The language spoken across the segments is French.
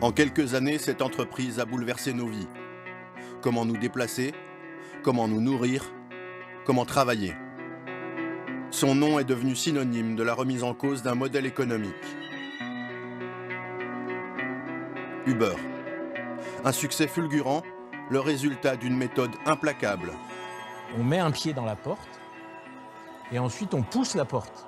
En quelques années, cette entreprise a bouleversé nos vies. Comment nous déplacer, comment nous nourrir, comment travailler. Son nom est devenu synonyme de la remise en cause d'un modèle économique. Uber. Un succès fulgurant, le résultat d'une méthode implacable. On met un pied dans la porte et ensuite on pousse la porte.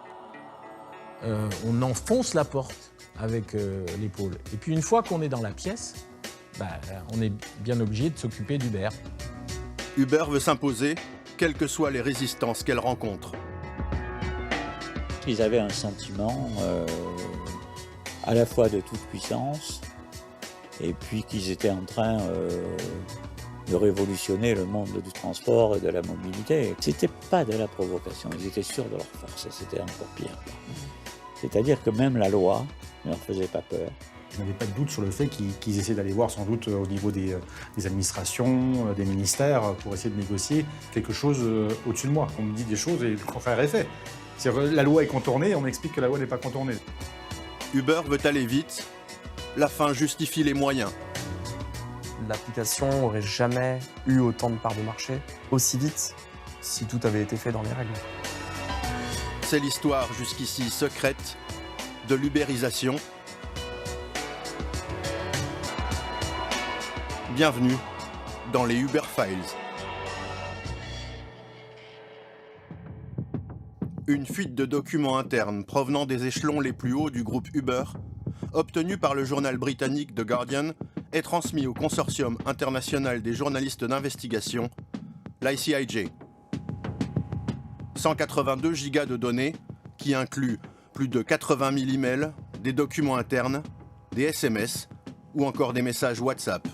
On enfonce la porte avec l'épaule. Et puis une fois qu'on est dans la pièce, on est bien obligé de s'occuper d'Uber. Uber veut s'imposer, quelles que soient les résistances qu'elle rencontre. Ils avaient un sentiment à la fois de toute puissance et puis qu'ils étaient en train de révolutionner le monde du transport et de la mobilité. C'était pas de la provocation, ils étaient sûrs de leur force et c'était encore pire. C'est-à-dire que même la loi ne leur faisait pas peur. Je n'avais pas de doute sur le fait qu'ils essaient d'aller voir sans doute au niveau des administrations, des ministères, pour essayer de négocier quelque chose au-dessus de moi. On me dit des choses et le contraire est fait. La loi est contournée, on m'explique que la loi n'est pas contournée. Uber veut aller vite, la fin justifie les moyens. L'application n'aurait jamais eu autant de parts de marché aussi vite si tout avait été fait dans les règles. C'est l'histoire jusqu'ici secrète de l'ubérisation. Bienvenue dans les Uber Files. Une fuite de documents internes provenant des échelons les plus hauts du groupe Uber, obtenue par le journal britannique The Guardian, est transmis au consortium international des journalistes d'investigation, l'ICIJ. 182 gigas de données qui incluent plus de 80 000 emails, des documents internes, des SMS ou encore des messages WhatsApp.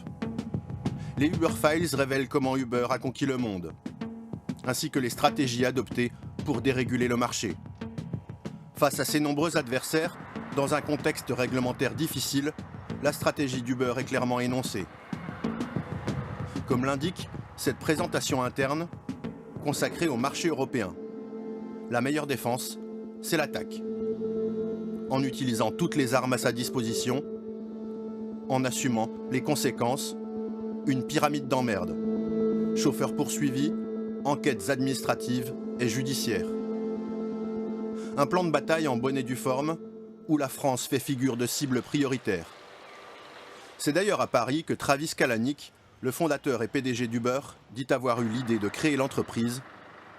Les Uber Files révèlent comment Uber a conquis le monde, ainsi que les stratégies adoptées pour déréguler le marché. Face à ses nombreux adversaires, dans un contexte réglementaire difficile, la stratégie d'Uber est clairement énoncée. Comme l'indique cette présentation interne consacrée au marché européen. La meilleure défense, c'est l'attaque. En utilisant toutes les armes à sa disposition, en assumant les conséquences, une pyramide d'emmerde. Chauffeurs poursuivis, enquêtes administratives et judiciaires. Un plan de bataille en bonne et due forme, où la France fait figure de cible prioritaire. C'est d'ailleurs à Paris que Travis Kalanick, le fondateur et PDG d'Uber, dit avoir eu l'idée de créer l'entreprise,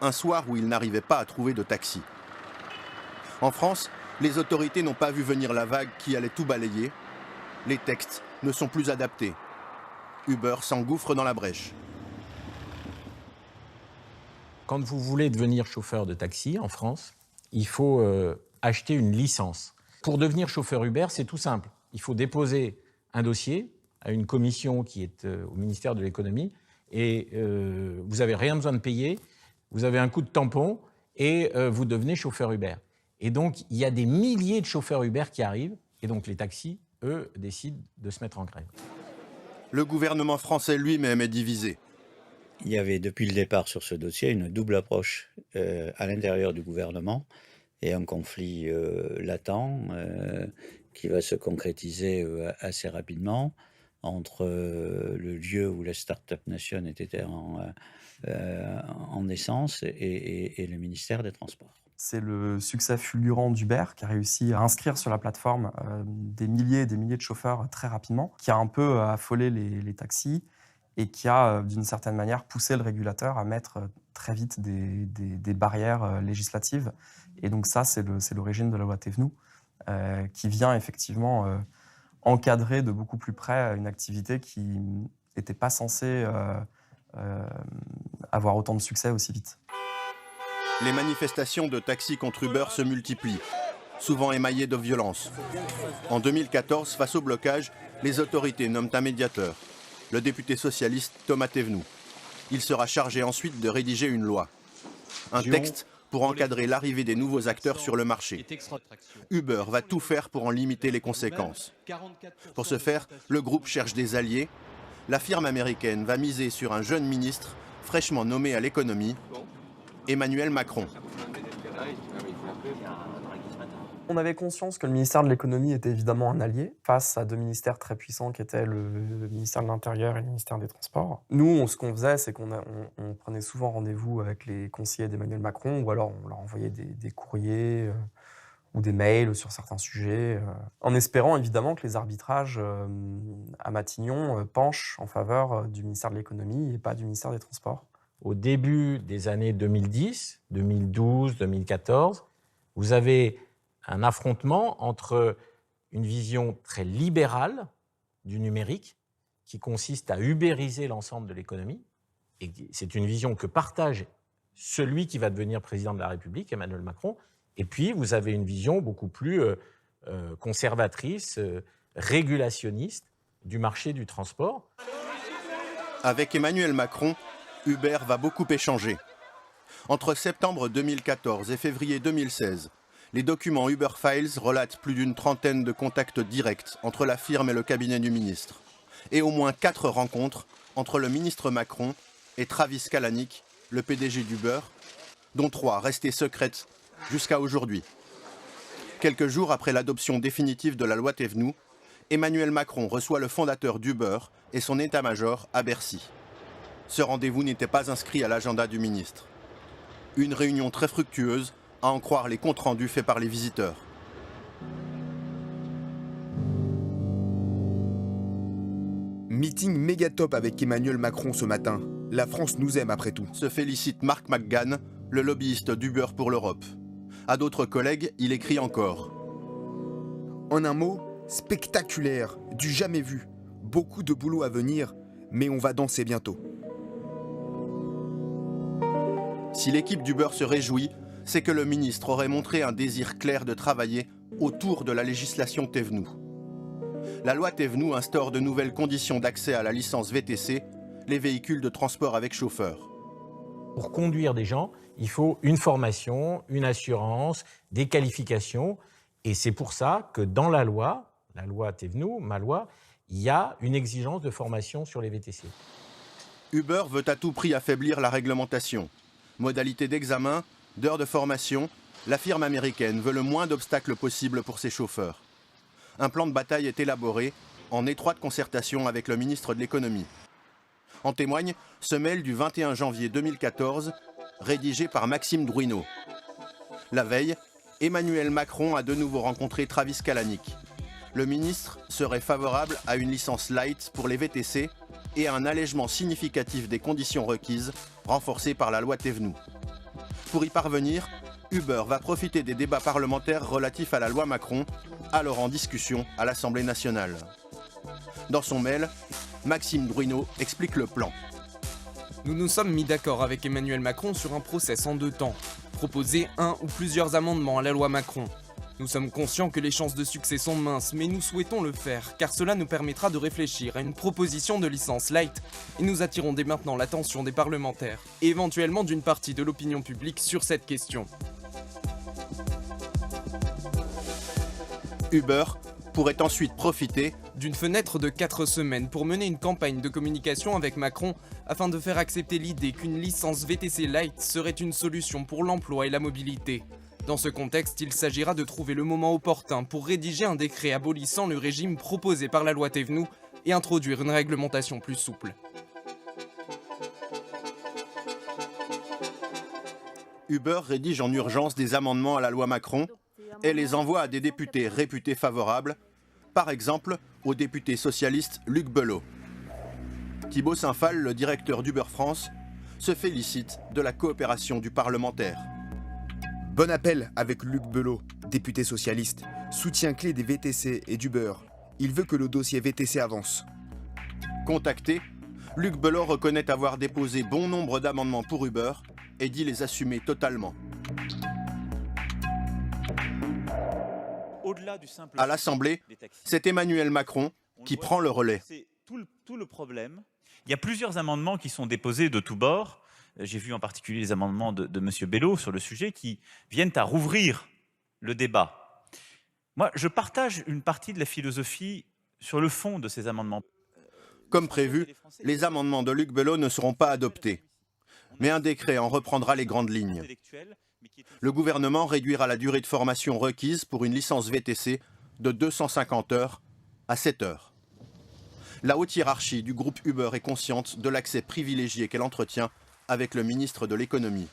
un soir où il n'arrivait pas à trouver de taxi. En France, les autorités n'ont pas vu venir la vague qui allait tout balayer. Les textes ne sont plus adaptés. Uber s'engouffre dans la brèche. Quand vous voulez devenir chauffeur de taxi en France, il faut acheter une licence. Pour devenir chauffeur Uber, c'est tout simple. Il faut déposer un dossier à une commission qui est au ministère de l'économie et vous n'avez rien besoin de payer, vous avez un coup de tampon et vous devenez chauffeur Uber. Et donc, il y a des milliers de chauffeurs Uber qui arrivent et donc les taxis, eux, décident de se mettre en grève. Le gouvernement français lui-même est divisé. Il y avait depuis le départ sur ce dossier une double approche à l'intérieur du gouvernement et un conflit latent qui va se concrétiser assez rapidement entre le lieu où la Startup Nation était en naissance et le ministère des Transports. C'est le succès fulgurant d'Uber qui a réussi à inscrire sur la plateforme des milliers et des milliers de chauffeurs très rapidement, qui a un peu affolé les taxis et qui a, d'une certaine manière, poussé le régulateur à mettre très vite des barrières législatives. Et donc ça, c'est l'origine de la loi Thévenoud, qui vient effectivement encadrer de beaucoup plus près une activité qui n'était pas censée avoir autant de succès aussi vite. Les manifestations de taxis contre Uber se multiplient, souvent émaillées de violence. En 2014, face au blocage, les autorités nomment un médiateur, le député socialiste Thomas Thévenoud. Il sera chargé ensuite de rédiger une loi. Un texte pour encadrer l'arrivée des nouveaux acteurs sur le marché. Uber va tout faire pour en limiter les conséquences. Pour ce faire, le groupe cherche des alliés. La firme américaine va miser sur un jeune ministre fraîchement nommé à l'économie, Emmanuel Macron. On avait conscience que le ministère de l'économie était évidemment un allié face à deux ministères très puissants qui étaient le ministère de l'Intérieur et le ministère des Transports. Nous, ce qu'on faisait, c'est on prenait souvent rendez-vous avec les conseillers d'Emmanuel Macron, ou alors on leur envoyait des courriers ou des mails sur certains sujets, en espérant évidemment que les arbitrages à Matignon penchent en faveur du ministère de l'économie et pas du ministère des Transports. Au début des années 2010, 2012, 2014, vous avez un affrontement entre une vision très libérale du numérique qui consiste à ubériser l'ensemble de l'économie. Et c'est une vision que partage celui qui va devenir président de la République, Emmanuel Macron. Et puis, vous avez une vision beaucoup plus conservatrice, régulationniste du marché du transport. Avec Emmanuel Macron, Uber va beaucoup échanger. Entre septembre 2014 et février 2016, les documents Uber Files relatent plus d'une trentaine de contacts directs entre la firme et le cabinet du ministre, et au moins 4 rencontres entre le ministre Macron et Travis Kalanick, le PDG d'Uber, dont 3 restées secrètes jusqu'à aujourd'hui. Quelques jours après l'adoption définitive de la loi Thévenoud, Emmanuel Macron reçoit le fondateur d'Uber et son état-major à Bercy. Ce rendez-vous n'était pas inscrit à l'agenda du ministre. Une réunion très fructueuse, à en croire les comptes rendus faits par les visiteurs. Meeting méga top avec Emmanuel Macron ce matin. La France nous aime après tout. Se félicite Mark McGann, le lobbyiste d'Uber pour l'Europe. À d'autres collègues, il écrit encore. En un mot, spectaculaire, du jamais vu. Beaucoup de boulot à venir, mais on va danser bientôt. Si l'équipe d'Uber se réjouit, c'est que le ministre aurait montré un désir clair de travailler autour de la législation Thévenoud. La loi Thévenoud instaure de nouvelles conditions d'accès à la licence VTC, les véhicules de transport avec chauffeur. Pour conduire des gens, il faut une formation, une assurance, des qualifications. Et c'est pour ça que dans la loi Thévenoud, ma loi, il y a une exigence de formation sur les VTC. Uber veut à tout prix affaiblir la réglementation. Modalité d'examen, d'heures de formation, la firme américaine veut le moins d'obstacles possible pour ses chauffeurs. Un plan de bataille est élaboré en étroite concertation avec le ministre de l'économie. En témoigne ce mail du 21 janvier 2014, rédigé par Maxime Drouineau. La veille, Emmanuel Macron a de nouveau rencontré Travis Kalanick. Le ministre serait favorable à une licence light pour les VTC et à un allègement significatif des conditions requises, renforcées par la loi Thévenoud. Pour y parvenir, Uber va profiter des débats parlementaires relatifs à la loi Macron, alors en discussion à l'Assemblée nationale. Dans son mail, Maxime Drouineau explique le plan. Nous nous sommes mis d'accord avec Emmanuel Macron sur un process en 2 temps. Proposer un ou plusieurs amendements à la loi Macron. Nous sommes conscients que les chances de succès sont minces, mais nous souhaitons le faire, car cela nous permettra de réfléchir à une proposition de licence light, et nous attirons dès maintenant l'attention des parlementaires, et éventuellement d'une partie de l'opinion publique sur cette question. Uber pourrait ensuite profiter d'une fenêtre de 4 semaines pour mener une campagne de communication avec Macron afin de faire accepter l'idée qu'une licence VTC light serait une solution pour l'emploi et la mobilité. Dans ce contexte, il s'agira de trouver le moment opportun pour rédiger un décret abolissant le régime proposé par la loi Thévenoud et introduire une réglementation plus souple. Uber rédige en urgence des amendements à la loi Macron et les envoie à des députés réputés favorables, par exemple au député socialiste Luc Belot. Thibault Saint-Phal, le directeur d'Uber France, se félicite de la coopération du parlementaire. Bon appel avec Luc Belot, député socialiste, soutien clé des VTC et d'Uber. Il veut que le dossier VTC avance. Contacté, Luc Belot reconnaît avoir déposé bon nombre d'amendements pour Uber et dit les assumer totalement. À l'Assemblée, c'est Emmanuel Macron qui prend le relais. C'est tout le problème. Il y a plusieurs amendements qui sont déposés de tous bords. J'ai vu en particulier les amendements de M. Belot sur le sujet qui viennent à rouvrir le débat. Moi, je partage une partie de la philosophie sur le fond de ces amendements. Comme prévu, les amendements de Luc Belot ne seront pas adoptés. Mais un décret en reprendra les grandes lignes. Le gouvernement réduira la durée de formation requise pour une licence VTC de 250 heures à 7 heures. La haute hiérarchie du groupe Uber est consciente de l'accès privilégié qu'elle entretient avec le ministre de l'économie.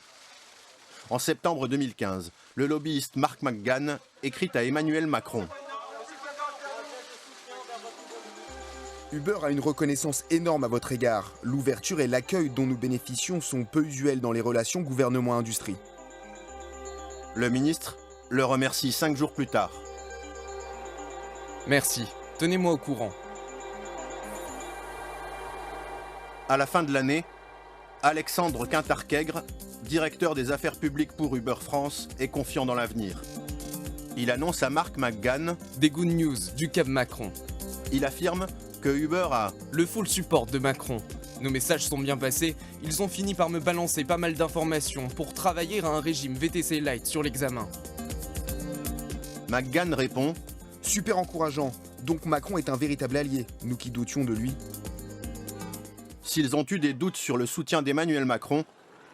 En septembre 2015, le lobbyiste Mark McGann écrit à Emmanuel Macron. Uber a une reconnaissance énorme à votre égard. L'ouverture et l'accueil dont nous bénéficions sont peu usuels dans les relations gouvernement-industrie. Le ministre le remercie 5 jours plus tard. Merci, tenez-moi au courant. À la fin de l'année, Alexandre Quintarquègre, directeur des affaires publiques pour Uber France, est confiant dans l'avenir. Il annonce à Mark McGann Des good news du Cap Macron. Il affirme que Uber a Le full support de Macron. Nos messages sont bien passés, ils ont fini par me balancer pas mal d'informations pour travailler à un régime VTC Light sur l'examen. McGann répond Super encourageant. Donc Macron est un véritable allié, nous qui doutions de lui. S'ils ont eu des doutes sur le soutien d'Emmanuel Macron,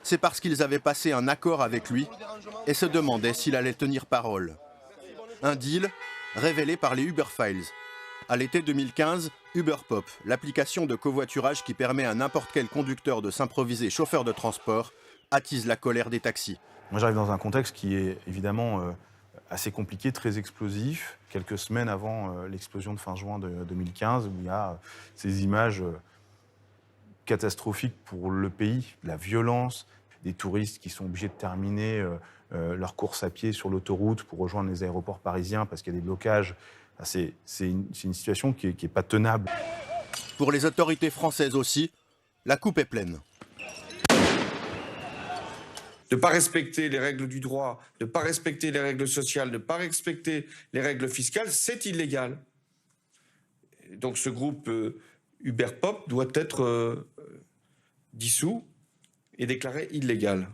c'est parce qu'ils avaient passé un accord avec lui et se demandaient s'il allait tenir parole. Un deal révélé par les Uber Files. À l'été 2015, UberPop, l'application de covoiturage qui permet à n'importe quel conducteur de s'improviser chauffeur de transport, attise la colère des taxis. Moi, j'arrive dans un contexte qui est évidemment assez compliqué, très explosif. Quelques semaines avant l'explosion de fin juin 2015, où il y a ces images catastrophiques pour le pays, la violence, des touristes qui sont obligés de terminer leur course à pied sur l'autoroute pour rejoindre les aéroports parisiens parce qu'il y a des blocages. C'est une situation qui est pas tenable. Pour les autorités françaises aussi, la coupe est pleine. De ne pas respecter les règles du droit, de ne pas respecter les règles sociales, de ne pas respecter les règles fiscales, c'est illégal. Donc ce groupe UberPop doit être dissous et déclaré illégal.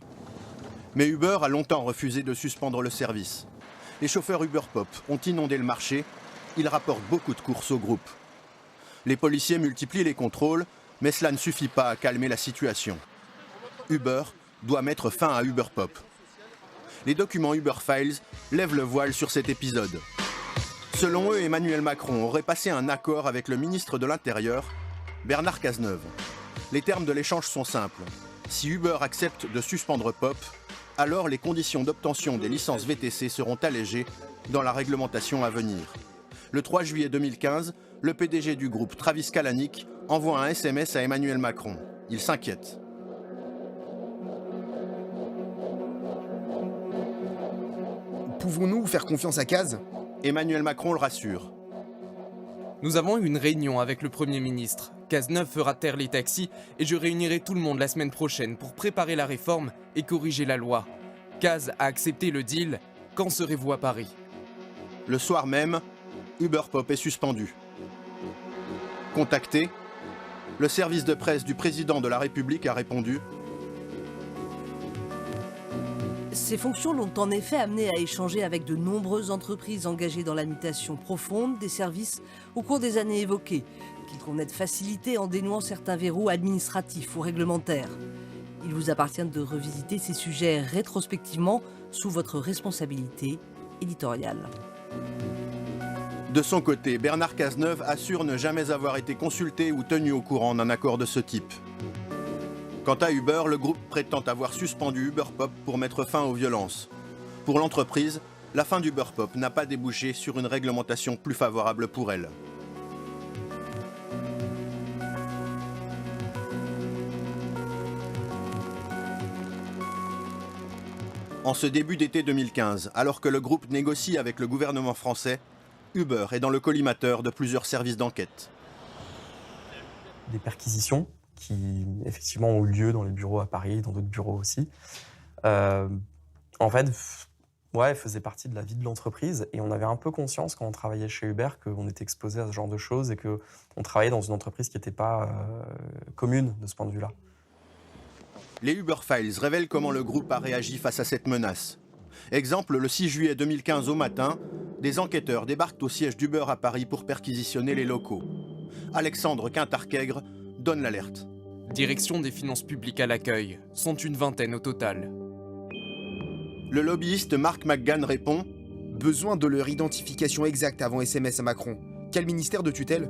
Mais Uber a longtemps refusé de suspendre le service. Les chauffeurs UberPop ont inondé le marché. Ils rapportent beaucoup de courses au groupe. Les policiers multiplient les contrôles, mais cela ne suffit pas à calmer la situation. Uber doit mettre fin à UberPop. Les documents Uber Files lèvent le voile sur cet épisode. Selon eux, Emmanuel Macron aurait passé un accord avec le ministre de l'Intérieur, Bernard Cazeneuve. Les termes de l'échange sont simples. Si Uber accepte de suspendre Pop, alors les conditions d'obtention des licences VTC seront allégées dans la réglementation à venir. Le 3 juillet 2015, le PDG du groupe, Travis Kalanick, envoie un SMS à Emmanuel Macron. Il s'inquiète. Pouvons-nous faire confiance à Caz ? Emmanuel Macron le rassure. Nous avons eu une réunion avec le Premier ministre. Cazeneuve fera taire les taxis et je réunirai tout le monde la semaine prochaine pour préparer la réforme et corriger la loi. Caz a accepté le deal. Quand serez-vous à Paris ? Le soir même, UberPop est suspendu. Contacté, le service de presse du président de la République a répondu « Ces fonctions l'ont en effet amené à échanger avec de nombreuses entreprises engagées dans la mutation profonde des services au cours des années évoquées, qu'il convenait de faciliter en dénouant certains verrous administratifs ou réglementaires. Il vous appartient de revisiter ces sujets rétrospectivement sous votre responsabilité éditoriale. » De son côté, Bernard Cazeneuve assure ne jamais avoir été consulté ou tenu au courant d'un accord de ce type. Quant à Uber, le groupe prétend avoir suspendu UberPop pour mettre fin aux violences. Pour l'entreprise, la fin d'UberPop n'a pas débouché sur une réglementation plus favorable pour elle. En ce début d'été 2015, alors que le groupe négocie avec le gouvernement français, Uber est dans le collimateur de plusieurs services d'enquête. Des perquisitions qui, effectivement, ont eu lieu dans les bureaux à Paris, dans d'autres bureaux aussi. En fait, faisaient partie de la vie de l'entreprise et on avait un peu conscience, quand on travaillait chez Uber, qu'on était exposé à ce genre de choses et qu'on travaillait dans une entreprise qui n'était pas commune de ce point de vue-là. Les Uber Files révèlent comment le groupe a réagi face à cette menace. Exemple, le 6 juillet 2015 au matin, des enquêteurs débarquent au siège d'Uber à Paris pour perquisitionner les locaux. Alexandre Quintarquègre donne l'alerte. Direction des finances publiques à l'accueil, sont une vingtaine au total. Le lobbyiste Mark McGann répond « Besoin de leur identification exacte avant SMS à Macron. Quel ministère de tutelle ?»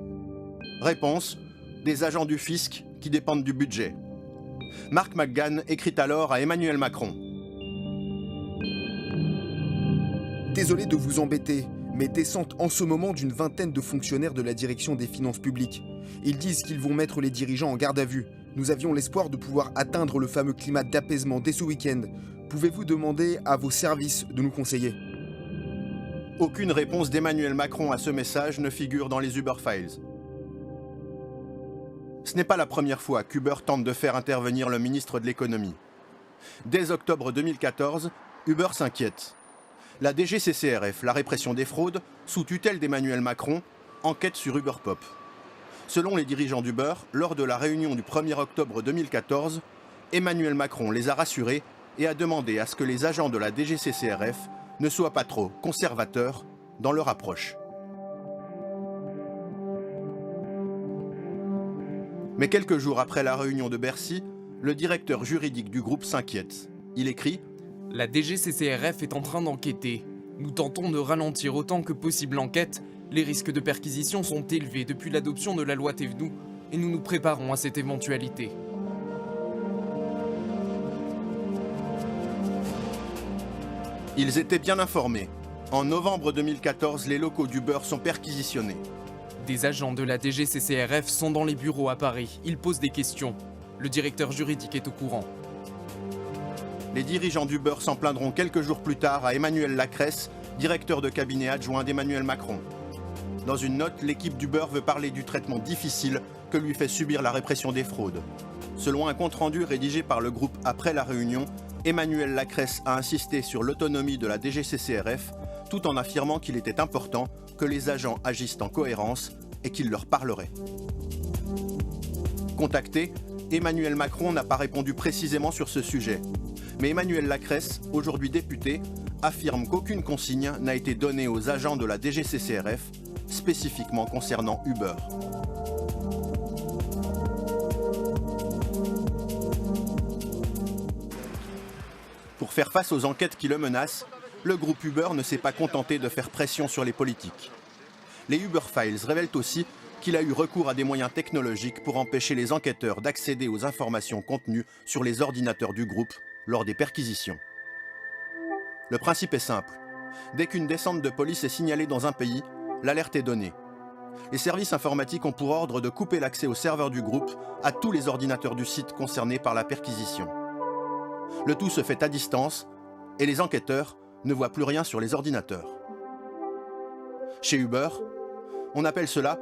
Réponse, des agents du fisc qui dépendent du budget. Mark McGann écrit alors à Emmanuel Macron. Désolé de vous embêter, mais descente en ce moment d'une vingtaine de fonctionnaires de la direction des finances publiques. Ils disent qu'ils vont mettre les dirigeants en garde à vue. Nous avions l'espoir de pouvoir atteindre le fameux climat d'apaisement dès ce week-end. Pouvez-vous demander à vos services de nous conseiller ? Aucune réponse d'Emmanuel Macron à ce message ne figure dans les Uber Files. Ce n'est pas la première fois qu'Uber tente de faire intervenir le ministre de l'économie. Dès octobre 2014, Uber s'inquiète. La DGCCRF, la répression des fraudes, sous tutelle d'Emmanuel Macron, enquête sur Uberpop. Selon les dirigeants d'Uber, lors de la réunion du 1er octobre 2014, Emmanuel Macron les a rassurés et a demandé à ce que les agents de la DGCCRF ne soient pas trop conservateurs dans leur approche. Mais quelques jours après la réunion de Bercy, le directeur juridique du groupe s'inquiète. Il écrit « La DGCCRF est en train d'enquêter. Nous tentons de ralentir autant que possible l'enquête. Les risques de perquisition sont élevés depuis l'adoption de la loi Thévenoud et nous nous préparons à cette éventualité. » Ils étaient bien informés. En novembre 2014, les locaux d'Uber sont perquisitionnés. Des agents de la DGCCRF sont dans les bureaux à Paris. Ils posent des questions. Le directeur juridique est au courant. Les dirigeants d'Uber s'en plaindront quelques jours plus tard à Emmanuel Lacresse, directeur de cabinet adjoint d'Emmanuel Macron. Dans une note, l'équipe d'Uber veut parler du traitement difficile que lui fait subir la répression des fraudes. Selon un compte-rendu rédigé par le groupe après la réunion, Emmanuel Lacresse a insisté sur l'autonomie de la DGCCRF, tout en affirmant qu'il était important que les agents agissent en cohérence et qu'il leur parlerait. Contacté, Emmanuel Macron n'a pas répondu précisément sur ce sujet. Mais Emmanuel Lacresse, aujourd'hui député, affirme qu'aucune consigne n'a été donnée aux agents de la DGCCRF, spécifiquement concernant Uber. Pour faire face aux enquêtes qui le menacent, le groupe Uber ne s'est pas contenté de faire pression sur les politiques. Les Uber Files révèlent aussi qu'il a eu recours à des moyens technologiques pour empêcher les enquêteurs d'accéder aux informations contenues sur les ordinateurs du groupe lors des perquisitions. Le principe est simple. Dès qu'une descente de police est signalée dans un pays, l'alerte est donnée. Les services informatiques ont pour ordre de couper l'accès aux serveurs du groupe à tous les ordinateurs du site concernés par la perquisition. Le tout se fait à distance et les enquêteurs ne voient plus rien sur les ordinateurs. Chez Uber, on appelle cela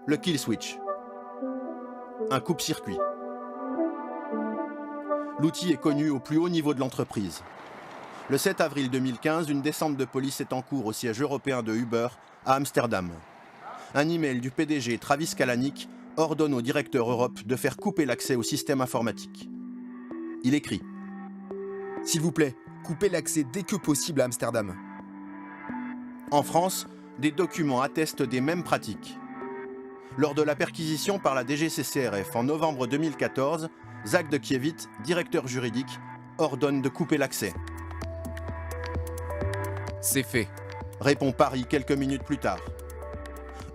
le kill switch, un coupe-circuit. L'outil est connu au plus haut niveau de l'entreprise. Le 7 avril 2015, une descente de police est en cours au siège européen de Uber à Amsterdam. Un email du PDG Travis Kalanick ordonne au directeur Europe de faire couper l'accès au système informatique. Il écrit « S'il vous plaît, coupez l'accès dès que possible à Amsterdam. » En France, des documents attestent des mêmes pratiques. Lors de la perquisition par la DGCCRF en novembre 2014, Zach de Kievit, directeur juridique, ordonne de couper l'accès. C'est fait, répond Paris quelques minutes plus tard.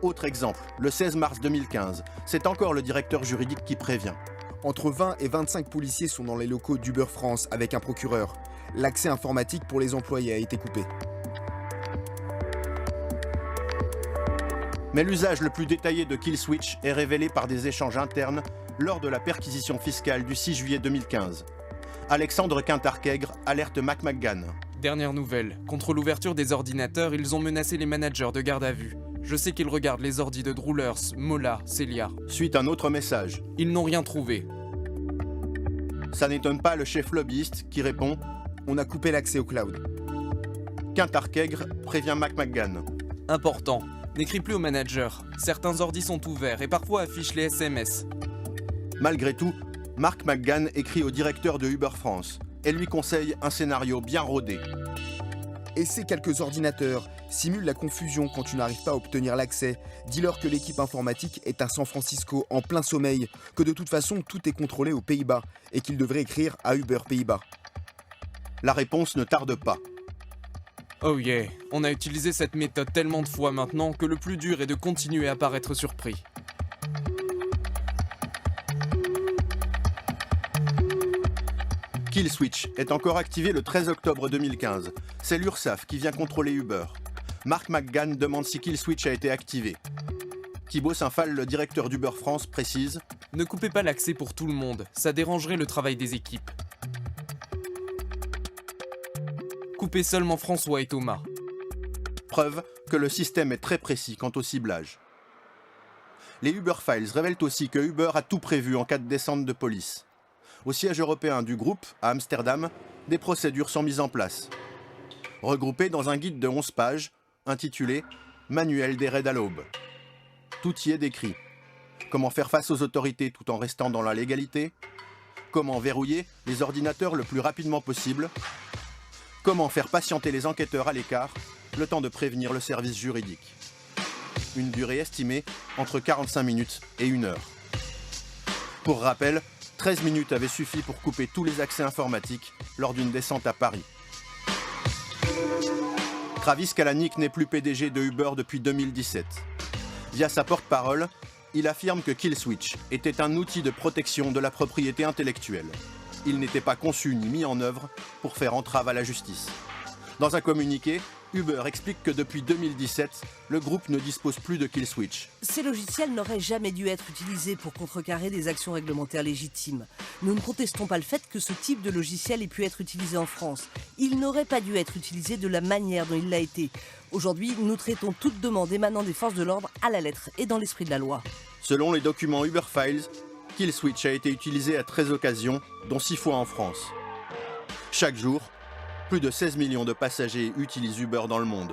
Autre exemple, le 16 mars 2015, c'est encore le directeur juridique qui prévient. Entre 20 et 25 policiers sont dans les locaux d'Uber France avec un procureur. L'accès informatique pour les employés a été coupé. Mais l'usage le plus détaillé de Kill Switch est révélé par des échanges internes lors de la perquisition fiscale du 6 juillet 2015. Alexandre Quintarquègre alerte Mark McGann. Dernière nouvelle, contre l'ouverture des ordinateurs, ils ont menacé les managers de garde à vue. Je sais qu'ils regardent les ordis de Droulers, Mola, Celia. Suite un autre message. Ils n'ont rien trouvé. Ça n'étonne pas le chef lobbyiste qui répond « On a coupé l'accès au cloud. » Quintarquègre prévient Mark McGann. Important, n'écris plus aux managers. Certains ordis sont ouverts et parfois affichent les SMS. Malgré tout, Mark McGann écrit au directeur de Uber France et lui conseille un scénario bien rodé. Essaie quelques ordinateurs, simule la confusion quand tu n'arrives pas à obtenir l'accès, dis-leur que l'équipe informatique est à San Francisco en plein sommeil, que de toute façon tout est contrôlé aux Pays-Bas et qu'ils devraient écrire à Uber Pays-Bas. La réponse ne tarde pas. Oh yeah, on a utilisé cette méthode tellement de fois maintenant que le plus dur est de continuer à paraître surpris. Killswitch est encore activé le 13 octobre 2015. C'est l'URSSAF qui vient contrôler Uber. Mark McGann demande si Killswitch a été activé. Thibaut Saint-Phal, le directeur d'Uber France, précise « Ne coupez pas l'accès pour tout le monde, ça dérangerait le travail des équipes. Coupez seulement François et Thomas. » Preuve que le système est très précis quant au ciblage. Les Uber Files révèlent aussi que Uber a tout prévu en cas de descente de police. Au siège européen du groupe, à Amsterdam, des procédures sont mises en place. Regroupées dans un guide de 11 pages, intitulé « Manuel des raids à l'aube ». Tout y est décrit. Comment faire face aux autorités tout en restant dans la légalité. Comment verrouiller les ordinateurs le plus rapidement possible. Comment faire patienter les enquêteurs à l'écart, le temps de prévenir le service juridique. Une durée estimée entre 45 minutes et 1 heure. Pour rappel, 13 minutes avaient suffi pour couper tous les accès informatiques lors d'une descente à Paris. Travis Kalanick n'est plus PDG de Uber depuis 2017. Via sa porte-parole, il affirme que Killswitch était un outil de protection de la propriété intellectuelle. Il n'était pas conçu ni mis en œuvre pour faire entrave à la justice. Dans un communiqué, Uber explique que depuis 2017, le groupe ne dispose plus de Killswitch. Ces logiciels n'auraient jamais dû être utilisés pour contrecarrer des actions réglementaires légitimes. Nous ne contestons pas le fait que ce type de logiciel ait pu être utilisé en France. Il n'aurait pas dû être utilisé de la manière dont il l'a été. Aujourd'hui, nous traitons toute demande émanant des forces de l'ordre à la lettre et dans l'esprit de la loi. Selon les documents Uber Files, Killswitch a été utilisé à 13 occasions, dont 6 fois en France. Chaque jour, plus de 16 millions de passagers utilisent Uber dans le monde.